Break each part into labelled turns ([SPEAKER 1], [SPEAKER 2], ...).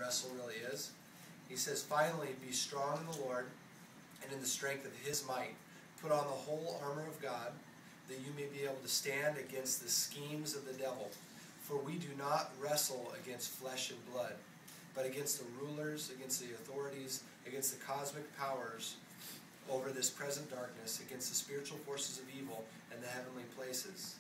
[SPEAKER 1] wrestle really is. He says, finally, be strong in the Lord and in the strength of his might. Put on the whole armor of God, that you may be able to stand against the schemes of the devil. For we do not wrestle against flesh and blood, but against the rulers, against the authorities, against the cosmic powers over this present darkness, against the spiritual forces of evil in the heavenly places.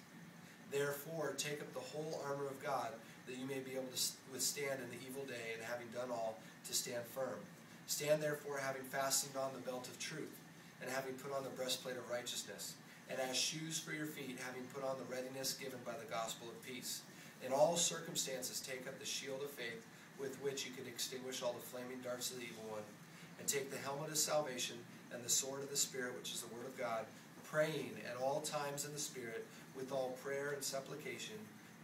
[SPEAKER 1] Therefore, take up the whole armor of God, that you may be able to withstand in the evil day, and having done all, to stand firm. Stand therefore, having fastened on the belt of truth, and having put on the breastplate of righteousness, and as shoes for your feet, having put on the readiness given by the gospel of peace. In all circumstances, take up the shield of faith, with which you can extinguish all the flaming darts of the evil one, and take the helmet of salvation and the sword of the Spirit, which is the word of God, praying at all times in the Spirit, with all prayer and supplication.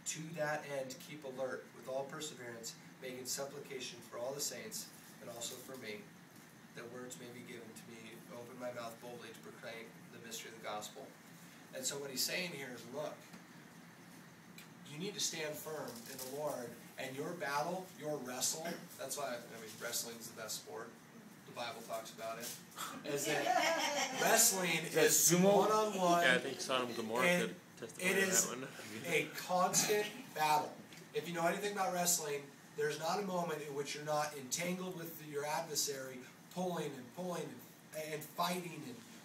[SPEAKER 1] To that end, keep alert with all perseverance, making supplication for all the saints, and also for me, that words may be given to me, open my mouth boldly to proclaim the mystery of the gospel. And so what he's saying here is, look, you need to stand firm in the Lord, and your battle, your wrestle, that's why, wrestling's the best sport. The Bible talks about it. Is that wrestling is one-on-one.
[SPEAKER 2] Yeah, I think Sodom and Gomorrah could testify
[SPEAKER 1] it
[SPEAKER 2] to
[SPEAKER 1] is
[SPEAKER 2] that one.
[SPEAKER 1] a constant battle. If you know anything about wrestling, there's not a moment in which you're not entangled with your adversary, pulling and fighting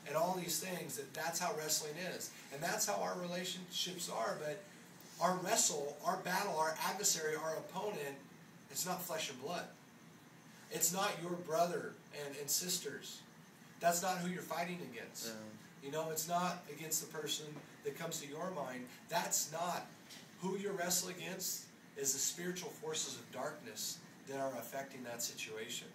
[SPEAKER 1] and all these things. That's how wrestling is. And that's how our relationships are. But our wrestle, our battle, our adversary, our opponent, it's not flesh and blood. It's not your brother and sisters. That's not who you're fighting against. You know, it's not against the person that comes to your mind. That's not who you're wrestling against. Is the spiritual forces of darkness that are affecting that situation.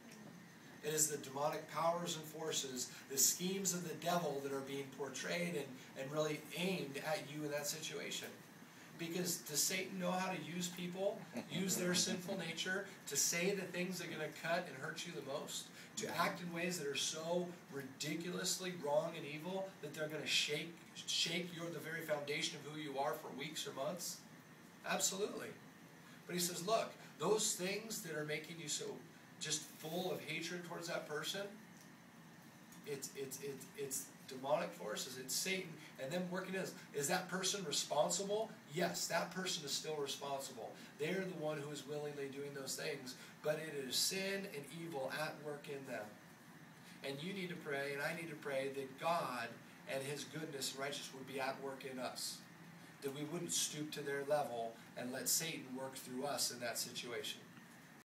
[SPEAKER 1] It is the demonic powers and forces, the schemes of the devil that are being portrayed and really aimed at you in that situation. Because does Satan know how to use people, use their sinful nature, to say the things that are going to cut and hurt you the most? To act in ways that are so ridiculously wrong and evil that they're going to shake the very foundation of who you are for weeks or months? Absolutely. But he says, look, those things that are making you so just full of hatred towards that person, it's demonic forces, it's Satan, and them working in us. Is that person responsible? Yes, that person is still responsible. They're the one who is willingly doing those things, but it is sin and evil at work in them. And you need to pray, and I need to pray that God and his goodness and righteousness would be at work in us. That we wouldn't stoop to their level and let Satan work through us in that situation.